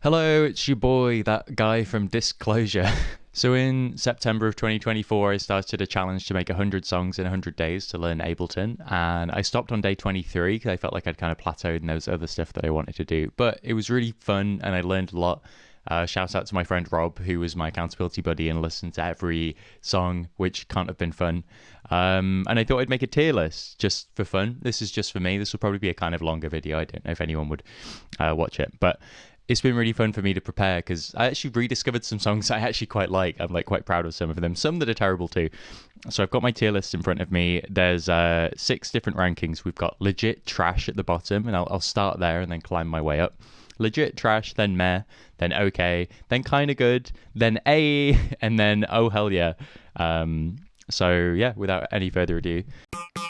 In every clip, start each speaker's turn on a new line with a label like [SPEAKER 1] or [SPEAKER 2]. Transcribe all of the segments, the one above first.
[SPEAKER 1] Hello, it's your boy, that guy from Disclosure. So in September of 2024, I started a challenge to make 100 songs in 100 days to learn Ableton, and I stopped on day 23 because I felt like I'd kind of plateaued and there was other stuff that I wanted to do. But it was really fun and I learned a lot. Shout out to my friend Rob, who was my accountability buddy and listened to every song, which can't have been fun. And I thought I'd make a tier list just for fun. This is just for me. This will probably be a kind of longer video. I don't know if anyone would watch it, but it's been really fun for me to prepare because I actually rediscovered some songs I actually quite like. I'm like quite proud of some of them, some that are terrible too. So I've got my tier list in front of me. There's 6 different rankings. We've got legit trash at the bottom, and I'll start there and then climb my way up. Legit trash, then meh, then okay, then kind of good, then A, and then oh hell yeah. So yeah, without any further ado,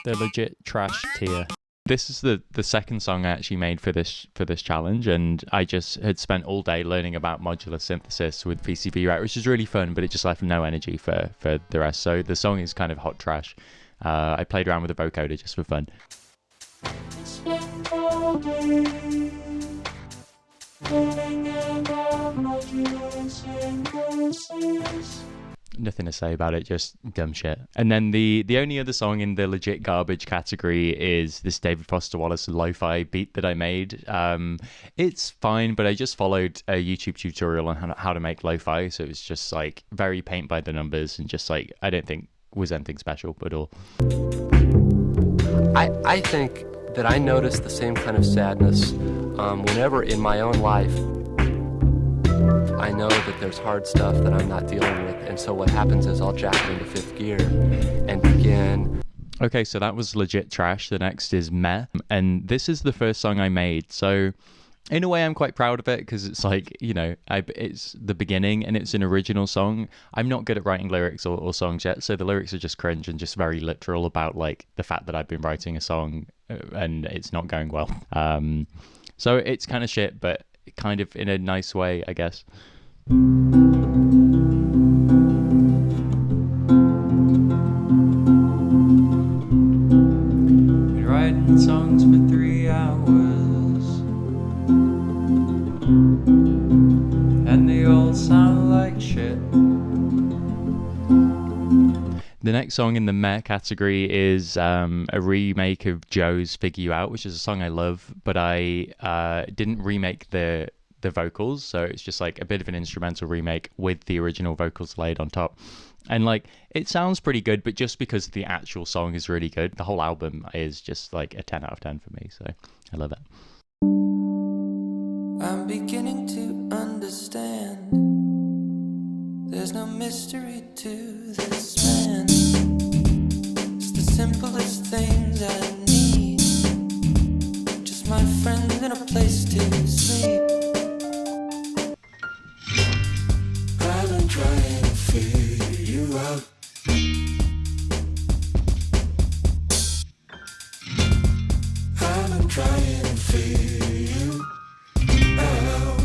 [SPEAKER 1] the legit trash tier. This is the second song I actually made for this challenge, and I just had spent all day learning about modular synthesis with PCB Write, which is really fun, but it just left no energy for the rest. So the song is kind of hot trash. I played around with a vocoder just for fun. Nothing to say about it, just dumb shit. And then the only other song in the legit garbage category is this David Foster Wallace lo-fi beat that I made. It's fine, but I just followed a YouTube tutorial on how to make lo-fi, so it was just like very paint by the numbers and just like I don't think was anything special at all.
[SPEAKER 2] I think that I notice the same kind of sadness whenever in my own life I know that there's hard stuff that I'm not dealing with, and so what happens is I'll jack it into 5th gear and begin.
[SPEAKER 1] Okay, so that was legit trash. The next is meh, and this is the first song I made, so in a way I'm quite proud of it because it's like, you know, it's the beginning and it's an original song. I'm not good at writing lyrics or songs yet, so the lyrics are just cringe and just very literal about like the fact that I've been writing a song and it's not going well. So it's kind of shit, but kind of in a nice way, I guess. Been writing songs for 3 hours and they all sound like shit. The next song in the meh category is a remake of Joe's Figure You Out, which is a song I love, but I didn't remake the vocals, so it's just like a bit of an instrumental remake with the original vocals laid on top. And like it sounds pretty good, but just because the actual song is really good, the whole album is just like a 10 out of 10 for me, so I love it.
[SPEAKER 3] I'm beginning to understand there's no mystery to this man. It's the simplest things I need, just my friend in a place to sleep. I've been trying to figure you out. I've been trying to figure you out.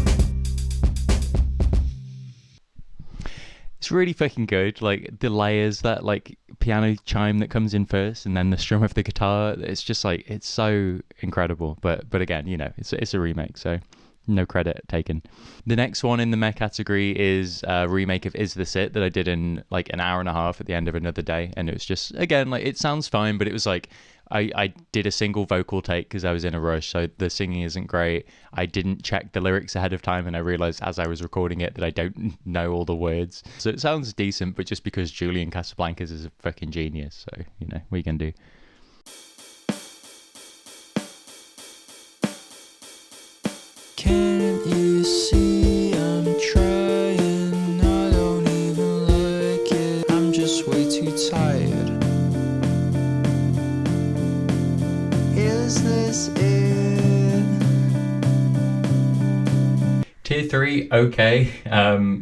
[SPEAKER 1] It's really fucking good. Like the layers, that like piano chime that comes in first, and then the strum of the guitar. It's just like it's so incredible. But again, you know, it's a remake, so no credit taken. The next one in the meh category is a remake of Is This It that I did in like an hour and a half at the end of another day, and it was just again like it sounds fine, but it was like I did a single vocal take because I was in a rush, so the singing isn't great. I didn't check the lyrics ahead of time, and I realized as I was recording it that I don't know all the words. So it sounds decent, but just because Julian Casablancas is a fucking genius, so you know, what you can do.
[SPEAKER 3] Can't you see I'm trying? I don't even like it. I'm just way too tired. Is this it?
[SPEAKER 1] Tier 3, okay.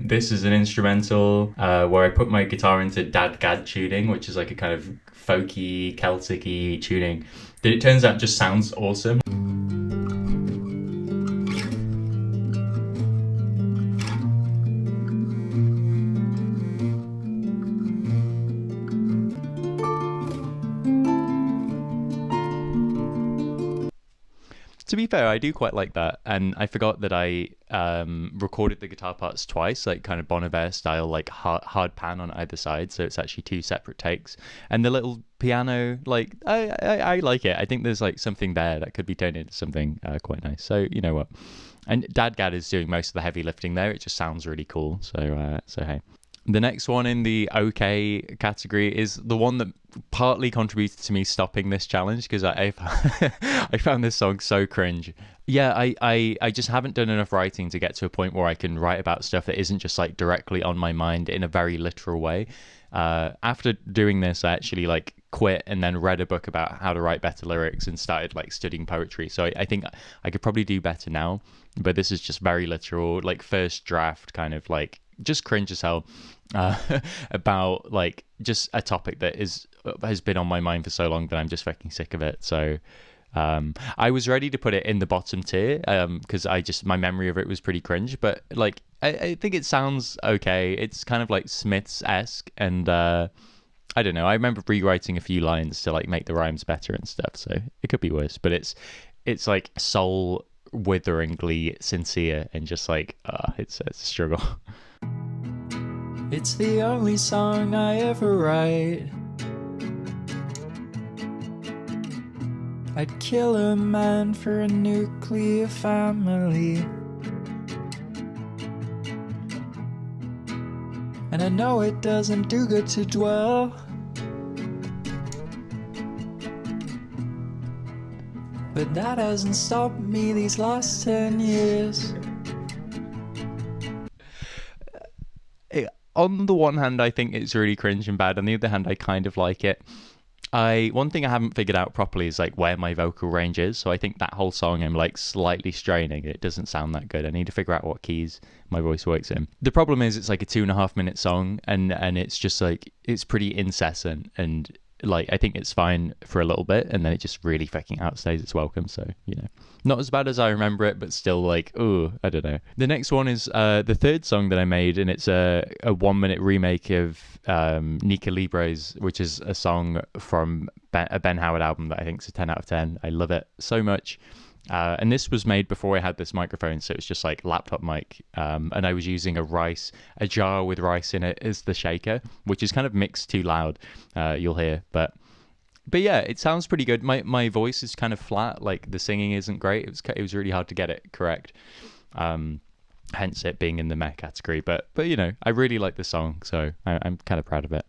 [SPEAKER 1] This is an instrumental where I put my guitar into Dad Gad tuning, which is like a kind of folky, Celtic-y tuning that it turns out just sounds awesome. To be fair, I do quite like that, and I forgot that I recorded the guitar parts twice, like kind of Bon Iver style, like hard pan on either side, so it's actually two separate takes. And the little piano, like I like it. I think there's like something there that could be turned into something quite nice. So you know what, and Dadgad is doing most of the heavy lifting there. It just sounds really cool. So hey. The next one in the okay category is the one that partly contributed to me stopping this challenge, because I I found this song so cringe. Yeah, I just haven't done enough writing to get to a point where I can write about stuff that isn't just like directly on my mind in a very literal way. After doing this, I actually like quit and then read a book about how to write better lyrics and started like studying poetry. So I think I could probably do better now, but this is just very literal, like first draft kind of like just cringe as hell about like just a topic that has been on my mind for so long that I'm just fucking sick of it. So I was ready to put it in the bottom tier because my memory of it was pretty cringe, but like I think it sounds okay. It's kind of like Smiths-esque, and I don't know, I remember rewriting a few lines to like make the rhymes better and stuff, so it could be worse, but it's like soul witheringly sincere and just like it's a struggle.
[SPEAKER 3] It's the only song I ever write. I'd kill a man for a nuclear family. And I know it doesn't do good to dwell, but that hasn't stopped me these last 10 years.
[SPEAKER 1] On the one hand, I think it's really cringe and bad. On the other hand, I kind of like it. One thing I haven't figured out properly is like where my vocal range is. So I think that whole song I'm like slightly straining. It doesn't sound that good. I need to figure out what keys my voice works in. The problem is it's like a 2.5 minute song, and it's just like it's pretty incessant, and like I think it's fine for a little bit, and then it just really fucking outstays its welcome. So you know, not as bad as I remember it, but still like, oh, I don't know. The next one is the third song that I made, and it's a 1 minute remake of Nica Libres, which is a song from a Ben Howard album that I think is a 10 out of 10. I love it so much. And this was made before I had this microphone, so it's just like laptop mic, and I was using a jar with rice in it as the shaker, which is kind of mixed too loud, you'll hear, but yeah, it sounds pretty good. My voice is kind of flat, like the singing isn't great. It was really hard to get it correct, hence it being in the meh category, but you know, I really like the song, so I'm kind of proud of it.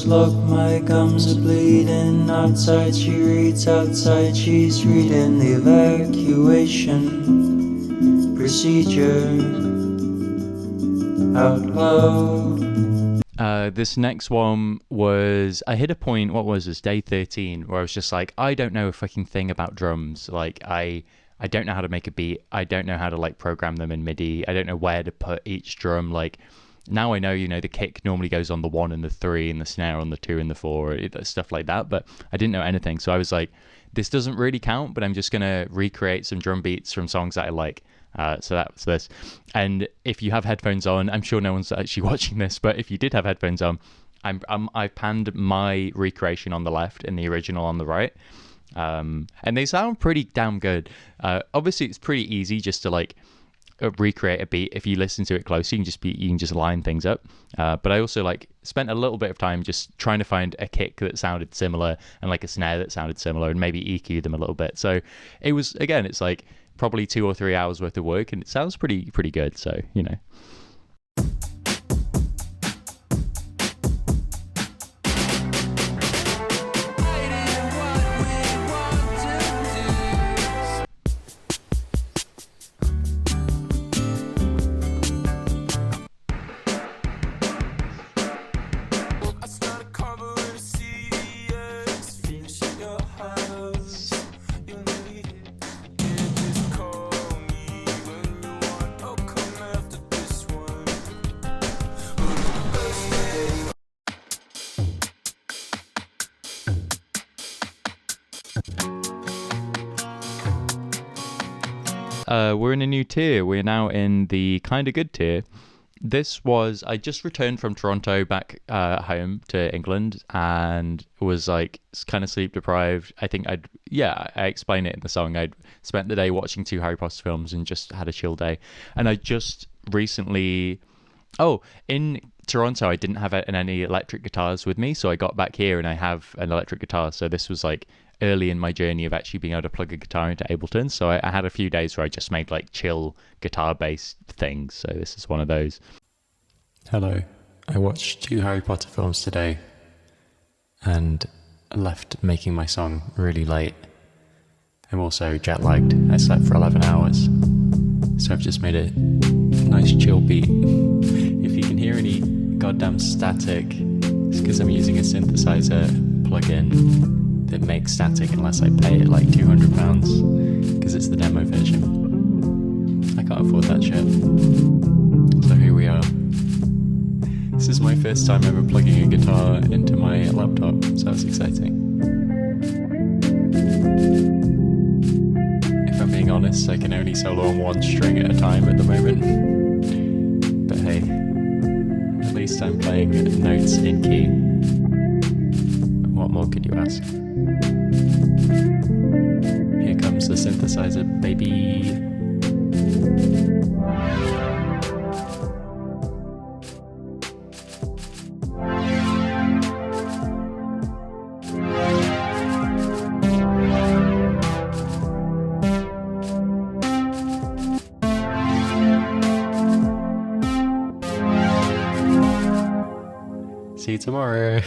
[SPEAKER 3] Look, my gums are bleeding. Outside she reads, outside she's reading the evacuation procedure out loud.
[SPEAKER 1] This next one was, I hit a point, what was this, day 13, where I was just like, I don't know a fucking thing about drums. Like I don't know how to make a beat. I don't know how to like program them in MIDI. I don't know where to put each drum. Like now I know, you know, the kick normally goes on the 1 and the 3 and the snare on the 2 and the 4, stuff like that, but I didn't know anything. So I was like, this doesn't really count, but I'm just going to recreate some drum beats from songs that I like. So that's this. And if you have headphones on, I'm sure no one's actually watching this, but if you did have headphones on, I panned my recreation on the left and the original on the right. And they sound pretty damn good. Obviously it's pretty easy just to like recreate a beat. If you listen to it closely, you can just line things up, but I also like spent a little bit of time just trying to find a kick that sounded similar and like a snare that sounded similar, and maybe EQ them a little bit. So it was, again, it's like probably 2 or 3 hours worth of work, and it sounds pretty good, so you know. We're in a new tier. We're now in the kind of good tier. I just returned from Toronto back home to England and was like kind of sleep deprived. I think I explain it in the song. I'd spent the day watching 2 Harry Potter films and just had a chill day. And I just recently, in Toronto, I didn't have any electric guitars with me. So I got back here and I have an electric guitar. So this was like early in my journey of actually being able to plug a guitar into Ableton. So I had a few days where I just made like chill guitar-based things. So this is one of those.
[SPEAKER 4] Hello. I watched 2 Harry Potter films today and left making my song really late. I'm also jet lagged. I slept for 11 hours. So I've just made a nice chill beat. If you can hear any goddamn static, it's because I'm using a synthesizer plugin that makes static unless I pay it like £200 because it's the demo version. I can't afford that shit. So here we are. This is my first time ever plugging a guitar into my laptop, so that's exciting. If I'm being honest, I can only solo on 1 string at a time at the moment. But hey, at least I'm playing notes in key. What more could you ask? Here comes the synthesizer, baby. See you tomorrow.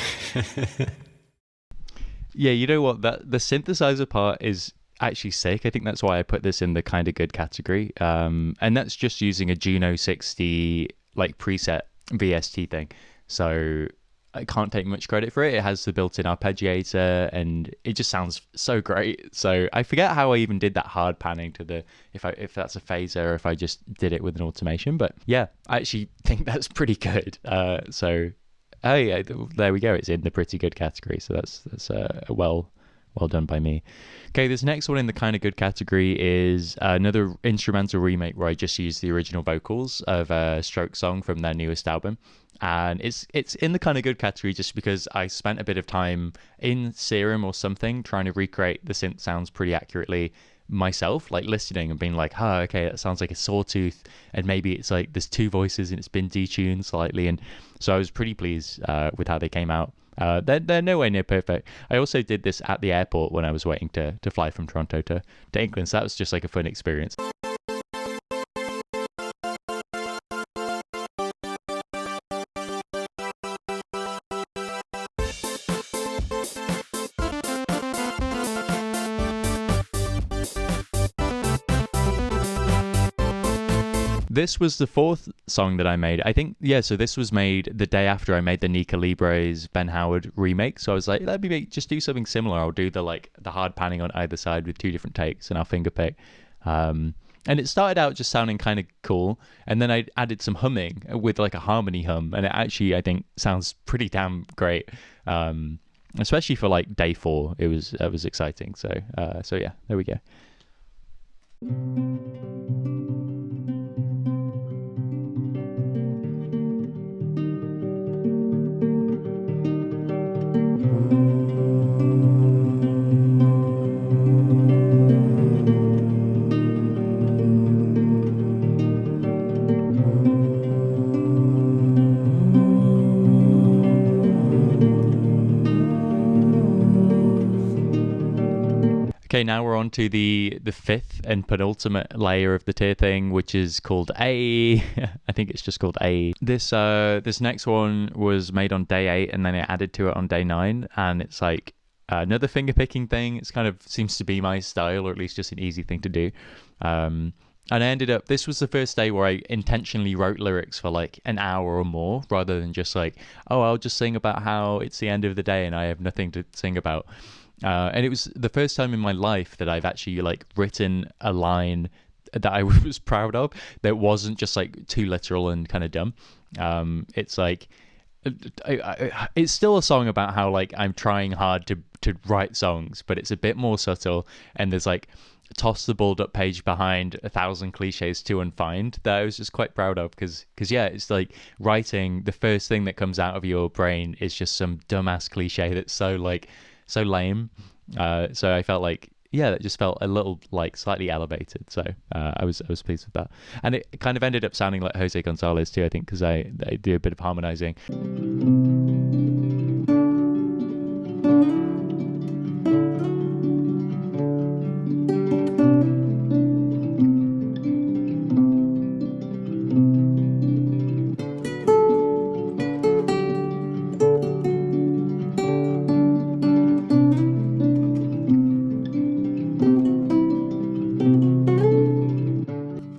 [SPEAKER 1] Yeah, you know what? The synthesizer part is actually sick. I think that's why I put this in the kind of good category. And that's just using a Juno 60 like preset VST thing. So I can't take much credit for it. It has the built-in arpeggiator and it just sounds so great. So I forget how I even did that hard panning to the if that's a phaser or if I just did it with an automation. But yeah, I actually think that's pretty good. Oh yeah, there we go. It's in the pretty good category, so that's well done by me. Okay, this next one in the kind of good category is another instrumental remake where I just used the original vocals of a Stroke song from their newest album, and it's in the kind of good category just because I spent a bit of time in Serum or something trying to recreate the synth sounds pretty accurately myself, like listening and being like, okay, that sounds like a sawtooth, and maybe it's like there's 2 voices and it's been detuned slightly, and so I was pretty pleased with how they came out. They're nowhere near perfect. I also did this at the airport when I was waiting to fly from Toronto to England, so that was just like a fun experience. This was the 4th song that I made. I think, yeah, so this was made the day after I made the Nica Libres Ben Howard remake. So I was like, let me just do something similar. I'll do the hard panning on either side with 2 different takes and I'll finger pick. And it started out just sounding kind of cool. And then I added some humming with like a harmony hum. And it actually, I think, sounds pretty damn great. Especially for like day 4. It was exciting. So yeah, there we go. Okay, now we're on to the 5th and penultimate layer of the tier thing, which is called Ayyyy. I think it's just called Ayyyy. This next one was made on day 8 and then I added to it on day 9, and it's like another finger picking thing. It's kind of seems to be my style, or at least just an easy thing to do. And I ended up, this was the first day where I intentionally wrote lyrics for like an hour or more, rather than just like, I'll just sing about how it's the end of the day and I have nothing to sing about. And it was the first time in my life that I've actually like written a line that I was proud of that wasn't just like too literal and kind of dumb. It's like it's still a song about how like I'm trying hard to write songs, but it's a bit more subtle, and there's like toss the balled up page behind 1,000 cliches to unfind that I was just quite proud of because yeah, it's like writing, the first thing that comes out of your brain is just some dumbass cliche that's so lame. So I felt like, yeah, that just felt a little like slightly elevated. So I was pleased with that, and it kind of ended up sounding like Jose Gonzalez too, I think, because I do a bit of harmonizing.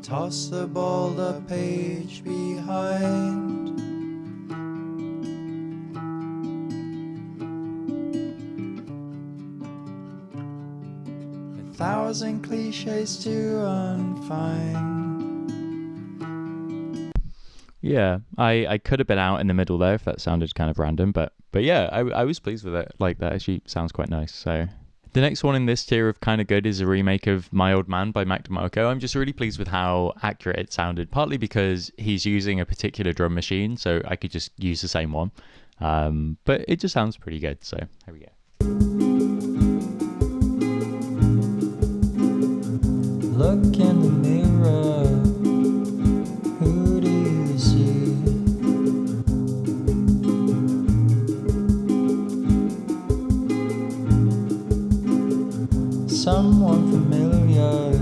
[SPEAKER 3] Toss the ball the page behind. 1,000 cliches to unfind.
[SPEAKER 1] Yeah, I could have been out in the middle there if that sounded kind of random, but yeah, I was pleased with it. Like, that actually sounds quite nice. So the next one in this tier of kind of good is a remake of My Old Man by DeMarco. I'm just really pleased with how accurate it sounded, partly because he's using a particular drum machine, so I could just use the same one. But it just sounds pretty good, so here we go.
[SPEAKER 3] Look in the mirror. Who do you see? Someone familiar,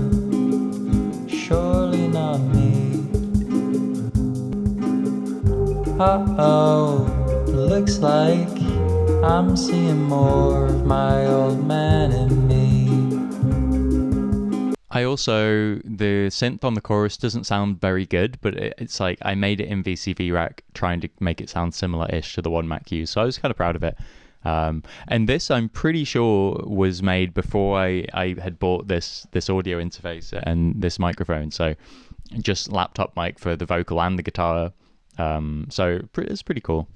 [SPEAKER 3] surely not me. Uh-oh, looks like I'm seeing more of my old man in me.
[SPEAKER 1] I also, the synth on the chorus doesn't sound very good, but it's like I made it in VCV Rack trying to make it sound similar-ish to the one Mac used, so I was kind of proud of it. And this, I'm pretty sure, was made before I had bought this audio interface and this microphone, so just laptop mic for the vocal and the guitar. So it's pretty cool.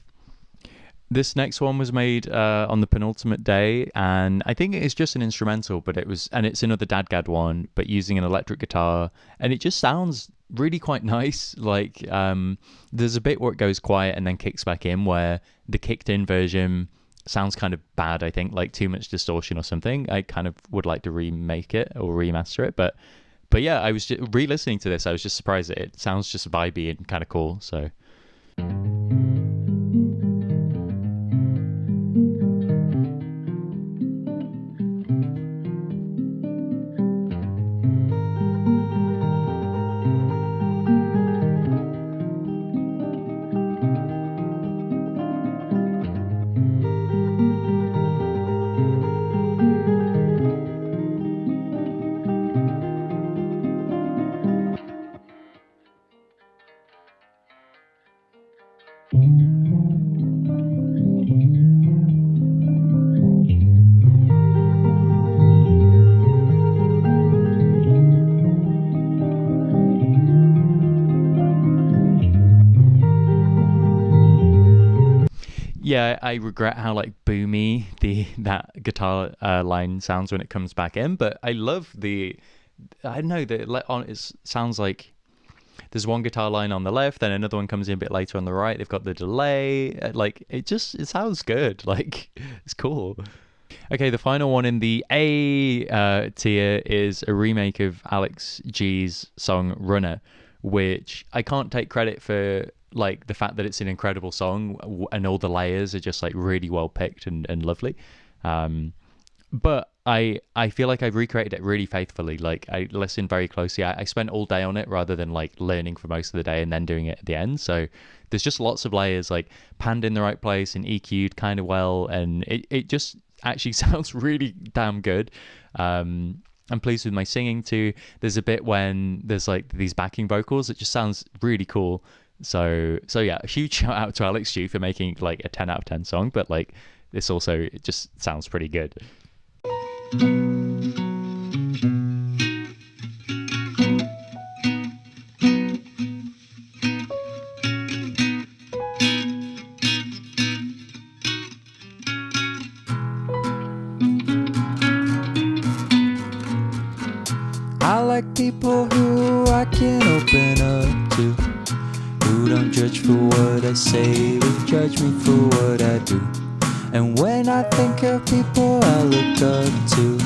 [SPEAKER 1] This next one was made on the penultimate day, and I think it's just an instrumental, but it's another Dadgad one, but using an electric guitar, and it just sounds really quite nice. Like, there's a bit where it goes quiet and then kicks back in, where the kicked in version sounds kind of bad, I think, like too much distortion or something. I kind of would like to remake it or remaster it, but yeah, I was just re-listening to this, I was just surprised that it sounds just vibey and kind of cool, so... Yeah, I regret how like boomy that guitar line sounds when it comes back in, but I love I don't know, it sounds like there's one guitar line on the left, then another one comes in a bit later on the right. They've got the delay, like it sounds good. Like, it's cool. Okay, the final one in the A tier is a remake of Alex G's song Runner, which I can't take credit for, like the fact that it's an incredible song and all the layers are just like really well picked and lovely. But I feel like I've recreated it really faithfully. Like, I listened very closely. I spent all day on it rather than like learning for most of the day and then doing it at the end. So there's just lots of layers, like panned in the right place and EQ'd kind of well, and it just actually sounds really damn good. I'm pleased with my singing too. There's a bit when there's like these backing vocals. It just sounds really cool. So yeah, a huge shout out to Alex G for making like a 10 out of 10 song, but like this also, it just sounds pretty good. who I can open up to, who don't judge for what I say, but judge me for what I do. And when I think of people I look up to,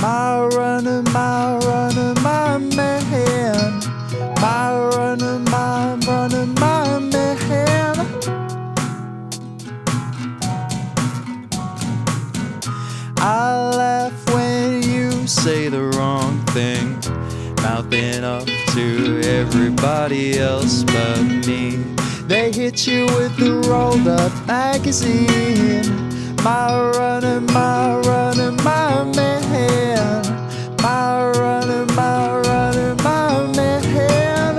[SPEAKER 1] my runner, my man, my runner, my man. I laugh when you say the wrong thing, mouthing off to everybody else but me. They hit you with the rolled up magazine. My runner, my man. My runner, my man.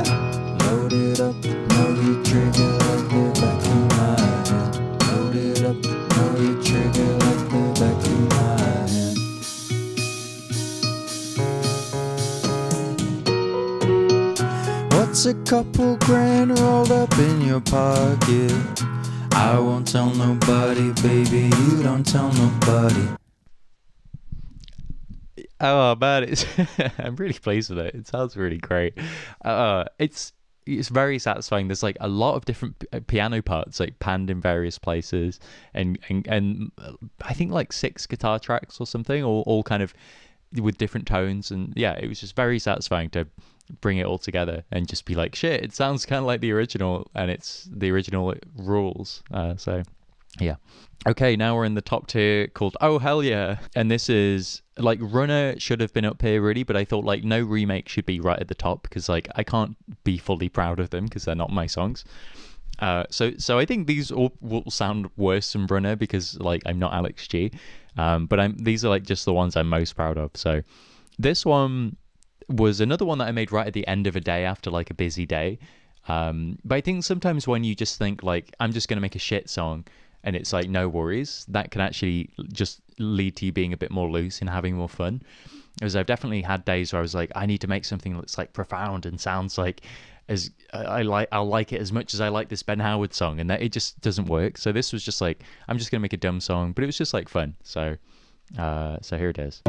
[SPEAKER 1] Load it up, load it trigger like the back of my hand. Load it up, load it trigger like the back of my hand. What's a couple grand rolled up in your pocket? I won't tell nobody, baby, you don't tell nobody. Oh man, it's I'm really pleased with it. It sounds really great. It's very satisfying. There's like a lot of different piano parts like panned in various places, and I think like 6 guitar tracks or something, all kind of with different tones. And yeah, it was just very satisfying to bring it all together and just be like, shit, it sounds kind of like the original, and it's the original rules. So yeah. Okay, now we're in the top tier called Oh Hell Yeah. And this is like Runner should have been up here really, but I thought like no remake should be right at the top because like I can't be fully proud of them because they're not my songs. So I think these all will sound worse than Runner because like I'm not Alex G. But these are like just the ones I'm most proud of. So this one was another one that I made right at the end of a day after like a busy day. But I think sometimes when you just think like I'm just gonna make a shit song, and it's like no worries, that can actually just lead to you being a bit more loose and having more fun. Because I've definitely had days where I was like, I need to make something that's like profound and sounds like I'll like it as much as I like this Ben Howard song, and that it just doesn't work. So this was just like, I'm just gonna make a dumb song, but it was just like fun. So here it is.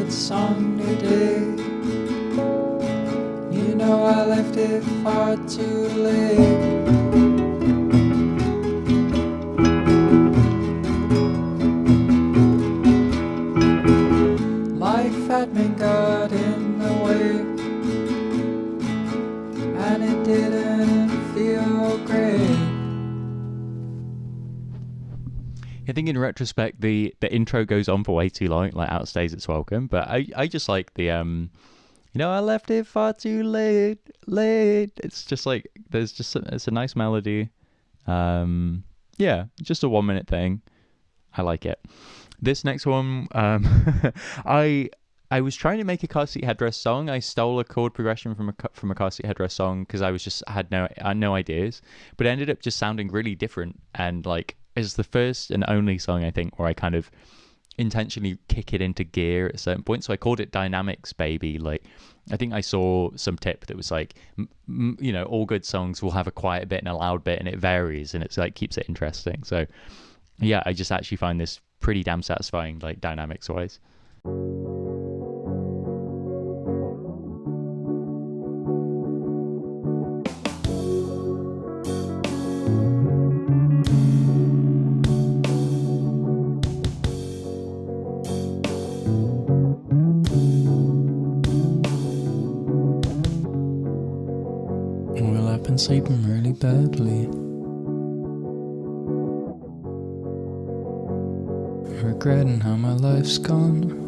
[SPEAKER 1] Song today, you know I left it far too late. Life admin got in the way, and it didn't feel great. I think in retrospect, the intro goes on for way too long, like outstays its welcome. But I just like the you know, I left it far too late. It's just like it's a nice melody. Yeah, just a 1 minute thing. I like it. This next one, I was trying to make a car seat headrest song. I stole a chord progression from a car seat headrest song because I had no ideas, but it ended up just sounding really different. And like, it's the first and only song I think where I kind of intentionally kick it into gear at a certain point. So I called it Dynamics Baby. Like, I think I saw some tip that was like, you know, all good songs will have a quiet bit and a loud bit, and it varies, and it's like keeps it interesting. So yeah, I just actually find this pretty damn satisfying, like dynamics wise. Well, I've been sleeping really badly, regretting how my life's gone.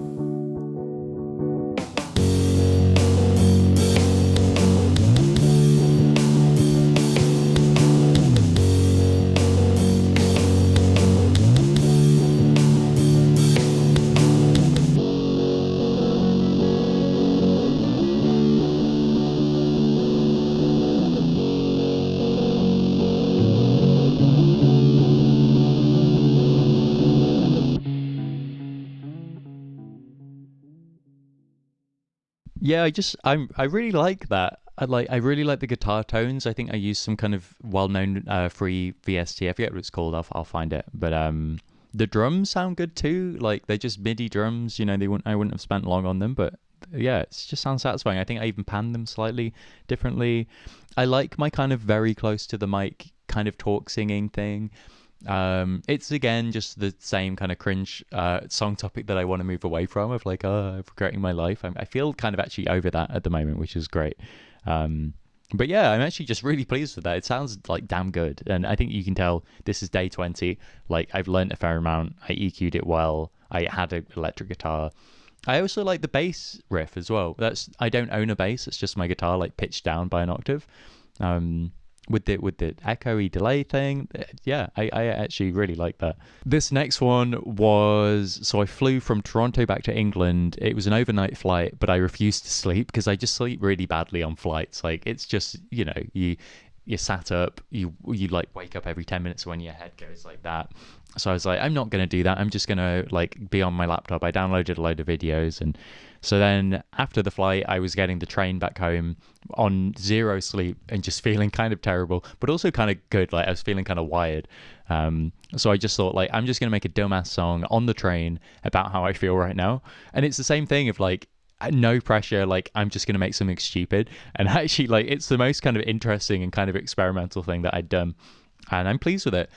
[SPEAKER 1] Yeah, I really like that. I really like the guitar tones. I think I used some kind of well-known free VST. I forget what it's called. I'll find it. But the drums sound good too. Like they're just MIDI drums. You know, I wouldn't have spent long on them, but yeah, it just sounds satisfying. I think I even panned them slightly differently. I like my kind of very close to the mic kind of talk singing thing. It's again just the same kind of cringe song topic that I want to move away from, of like, oh, I'm regretting my life. I feel kind of actually over that at the moment, which is great. But yeah, I'm actually just really pleased with that. It sounds like damn good, and I think you can tell this is day 20. Like I've learned a fair amount. I EQ'd it well. I had an electric guitar. I also like the bass riff as well. I don't own a bass. It's just my guitar like pitched down by an octave. With the echoey delay thing, yeah, I actually really like that. This next one was, so I flew from Toronto back to England. It was an overnight flight, but I refused to sleep because I just sleep really badly on flights. Like it's just, you know, you sat up, you like wake up every 10 minutes when your head goes like that. So I was like, I'm not going to do that. I'm just going to like be on my laptop. I downloaded a load of videos. And so then after the flight, I was getting the train back home on zero sleep and just feeling kind of terrible, but also kind of good. Like I was feeling kind of wired. So I just thought like, I'm just going to make a dumbass song on the train about how I feel right now. And it's the same thing of like, no pressure, like I'm just going to make something stupid. And actually like, it's the most kind of interesting and kind of experimental thing that I'd done. And I'm pleased with it.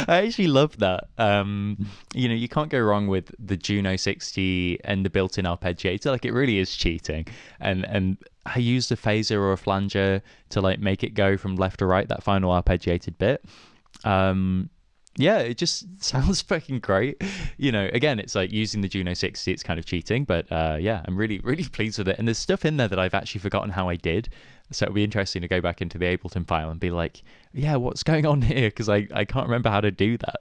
[SPEAKER 1] I actually love that. You know, you can't go wrong with the Juno 60 and the built-in arpeggiator. Like, it really is cheating. And I used a phaser or a flanger to like make it go from left to right, that final arpeggiated bit. Yeah, it just sounds fucking great. You know, again, it's like using the Juno 60, it's kind of cheating, but yeah, I'm really, really pleased with it. And there's stuff in there that I've actually forgotten how I did. So it'll be interesting to go back into the Ableton file and be like, yeah, what's going on here? Because I can't remember how to do that.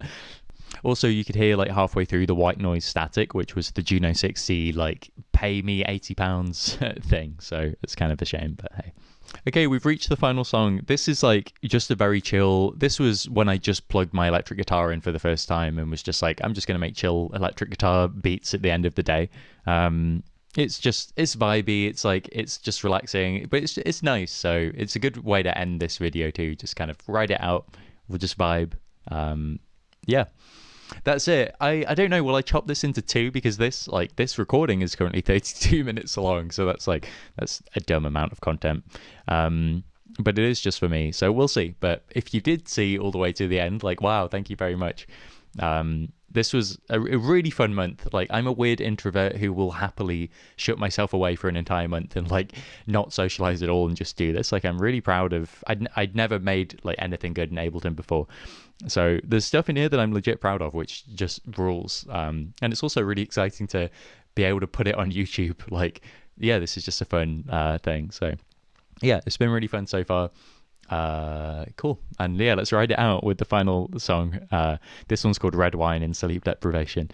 [SPEAKER 1] Also, you could hear like halfway through the white noise static, which was the Juno 60, like, pay me £80 thing. So it's kind of a shame, but hey. Okay, we've reached the final song. This is like just a very chill. This was when I just plugged my electric guitar in for the first time and was just like, I'm just going to make chill electric guitar beats at the end of the day. It's vibey. It's like, it's just relaxing, but it's nice. So it's a good way to end this video too. Just kind of ride it out. We'll just vibe. Yeah. That's it. I don't know. Will I chop this into two? Because this recording is currently 32 minutes long. So that's a dumb amount of content. But it is just for me. So we'll see. But if you did see all the way to the end, like, wow, thank you very much. This was a really fun month. Like, I'm a weird introvert who will happily shut myself away for an entire month and like not socialize at all and just do this. Like, I'm really proud of. I'd never made like anything good in Ableton before, so there's stuff in here that I'm legit proud of, which just rules. And it's also really exciting to be able to put it on YouTube. Like, yeah, this is just a fun thing. So yeah, it's been really fun so far. Cool. And yeah, let's ride it out with the final song. This one's called Red Wine in Sleep Deprivation.